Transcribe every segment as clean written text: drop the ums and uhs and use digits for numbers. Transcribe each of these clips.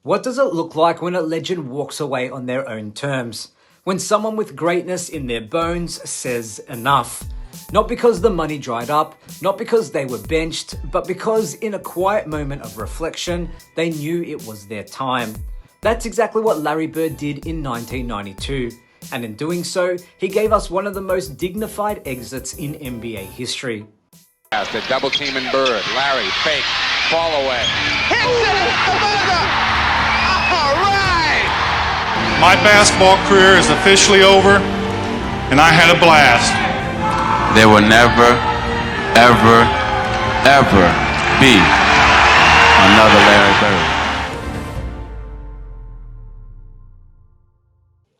What does it look like when a legend walks away on their own terms? When someone with greatness in their bones says enough? Not because the money dried up, not because they were benched, but because in a quiet moment of reflection, they knew it was their time. That's exactly what Larry Bird did in 1992. And in doing so, he gave us one of the most dignified exits in NBA history. The double team in Bird. Larry, fake, fall away. Hits it! All right! My basketball career is officially over, and I had a blast. There will never, ever, ever be another Larry Bird.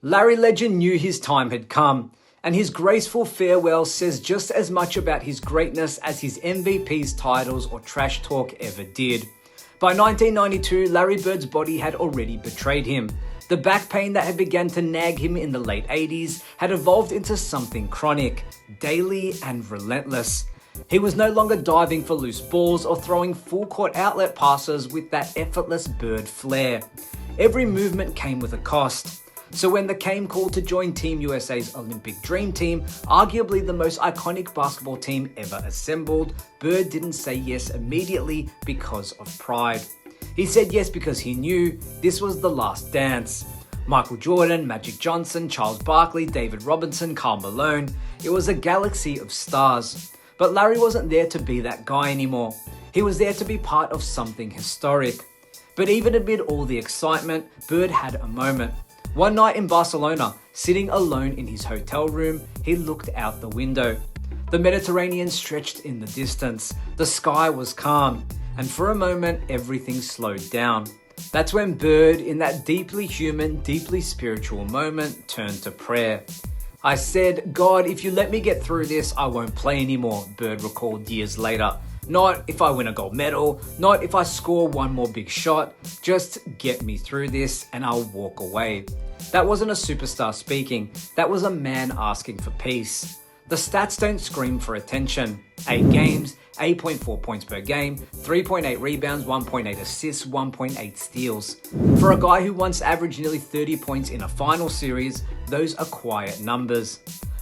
Larry Legend knew his time had come, and his graceful farewell says just as much about his greatness as his MVP's titles or trash talk ever did. By 1992, Larry Bird's body had already betrayed him. The back pain that had begun to nag him in the late 80s had evolved into something chronic, daily and relentless. He was no longer diving for loose balls or throwing full-court outlet passes with that effortless Bird flair. Every movement came with a cost. So when there came call to join Team USA's Olympic Dream Team, arguably the most iconic basketball team ever assembled, Bird didn't say yes immediately because of pride. He said yes because he knew this was the last dance. Michael Jordan, Magic Johnson, Charles Barkley, David Robinson, Karl Malone, it was a galaxy of stars. But Larry wasn't there to be that guy anymore. He was there to be part of something historic. But even amid all the excitement, Bird had a moment. One night in Barcelona, sitting alone in his hotel room, he looked out the window. The Mediterranean stretched in the distance. The sky was calm, and for a moment, everything slowed down. That's when Bird, in that deeply human, deeply spiritual moment, turned to prayer. I said, "God, if you let me get through this, I won't play anymore," Bird recalled years later. Not if I win a gold medal, not if I score one more big shot, just get me through this and I'll walk away. That wasn't a superstar speaking, that was a man asking for peace. The stats don't scream for attention. 8 games, 8.4 points per game, 3.8 rebounds, 1.8 assists, 1.8 steals. For a guy who once averaged nearly 30 points in a final series, those are quiet numbers.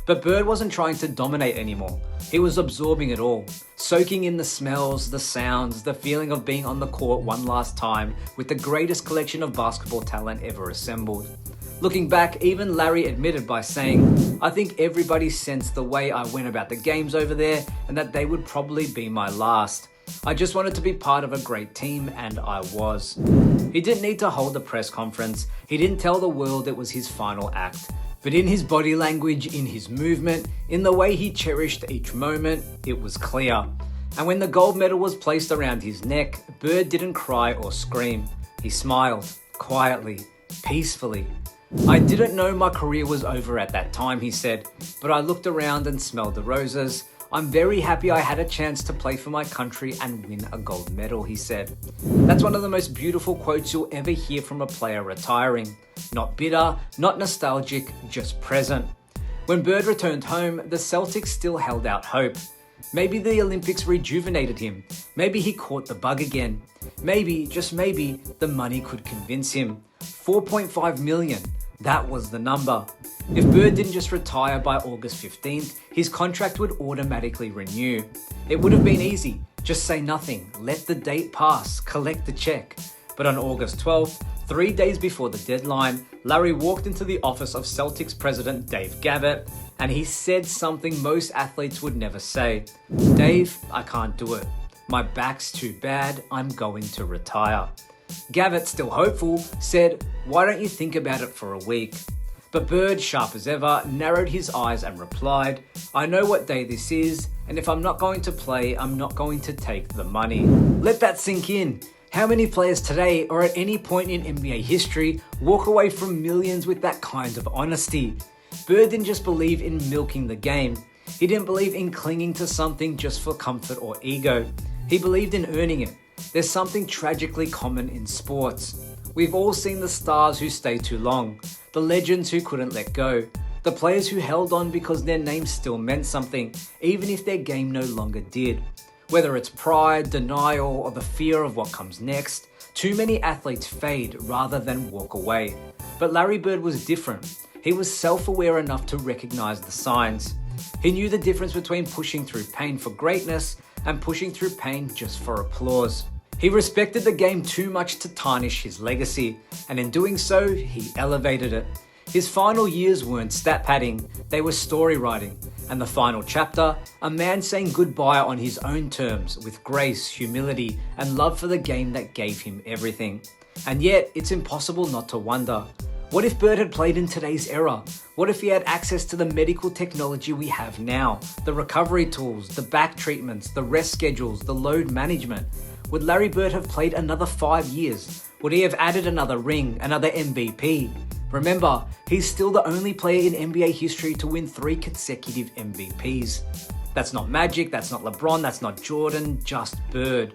But Bird wasn't trying to dominate anymore. He was absorbing it all, soaking in the smells, the sounds, the feeling of being on the court one last time with the greatest collection of basketball talent ever assembled. Looking back, even Larry admitted by saying, "I think everybody sensed the way I went about the games over there and that they would probably be my last. I just wanted to be part of a great team, and I was." He didn't need to hold a press conference. He didn't tell the world it was his final act. But in his body language, in his movement, in the way he cherished each moment, it was clear. And when the gold medal was placed around his neck, Bird didn't cry or scream. He smiled, quietly, peacefully. "I didn't know my career was over at that time," he said, "but I looked around and smelled the roses. I'm very happy I had a chance to play for my country and win a gold medal," he said. That's one of the most beautiful quotes you'll ever hear from a player retiring. Not bitter, not nostalgic, just present. When Bird returned home, the Celtics still held out hope. Maybe the Olympics rejuvenated him. Maybe he caught the bug again. Maybe, just maybe, the money could convince him. 4.5 million. That was the number. If Bird didn't just retire by August 15th, his contract would automatically renew. It would have been easy. Just say nothing, let the date pass, collect the check. But on August 12th, 3 days before the deadline, Larry walked into the office of Celtics president Dave Gavitt, and he said something most athletes would never say. "Dave, I can't do it. My back's too bad, I'm going to retire." Gavitt, still hopeful, said, "Why don't you think about it for a week?" But Bird, sharp as ever, narrowed his eyes and replied, "I know what day this is, and if I'm not going to play, I'm not going to take the money." Let that sink in. How many players today or at any point in NBA history walk away from millions with that kind of honesty? Bird didn't just believe in milking the game. He didn't believe in clinging to something just for comfort or ego. He believed in earning it. There's something tragically common in sports. We've all seen the stars who stay too long, the legends who couldn't let go, the players who held on because their name still meant something, even if their game no longer did. Whether it's pride, denial, or the fear of what comes next, Too many athletes fade rather than walk away. But Larry Bird was different. He was self-aware enough to recognize the signs. He knew the difference between pushing through pain for greatness and pushing through pain just for applause. He respected the game too much to tarnish his legacy, and in doing so, he elevated it. His final years weren't stat padding, they were story writing. And the final chapter, a man saying goodbye on his own terms with grace, humility, and love for the game that gave him everything. And yet, it's impossible not to wonder, what if Bird had played in today's era? What if he had access to the medical technology we have now? The recovery tools, the back treatments, the rest schedules, the load management? Would Larry Bird have played another 5 years? Would he have added another ring, another MVP? Remember, he's still the only player in NBA history to win 3 consecutive MVPs. That's not Magic, that's not LeBron, that's not Jordan, just Bird.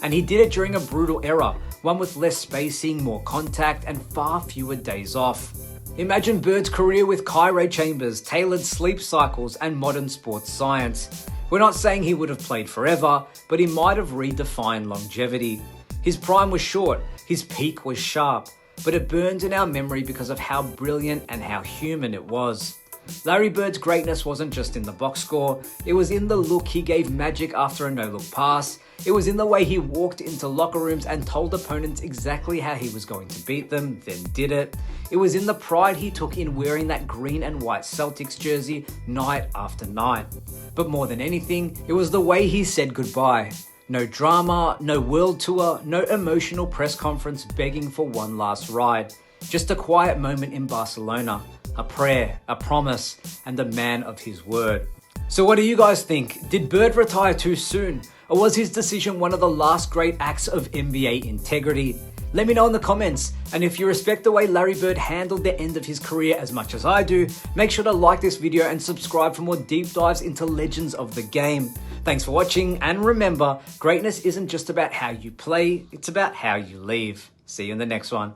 And he did it during a brutal era, one with less spacing, more contact, and far fewer days off. Imagine Bird's career with cryo chambers, tailored sleep cycles, and modern sports science. We're not saying he would have played forever, but he might have redefined longevity. His prime was short, his peak was sharp, but it burns in our memory because of how brilliant and how human it was. Larry Bird's greatness wasn't just in the box score, it was in the look he gave Magic after a no-look pass, it was in the way he walked into locker rooms and told opponents exactly how he was going to beat them, then did it. It was in the pride he took in wearing that green and white Celtics jersey night after night. But more than anything, it was the way he said goodbye. No drama, no world tour, no emotional press conference begging for one last ride. Just a quiet moment in Barcelona, a prayer, a promise, and a man of his word. So what do you guys think? Did Bird retire too soon? Or was his decision one of the last great acts of NBA integrity? Let me know in the comments. And if you respect the way Larry Bird handled the end of his career as much as I do, make sure to like this video and subscribe for more deep dives into legends of the game. Thanks for watching, and remember, greatness isn't just about how you play, it's about how you leave. See you in the next one.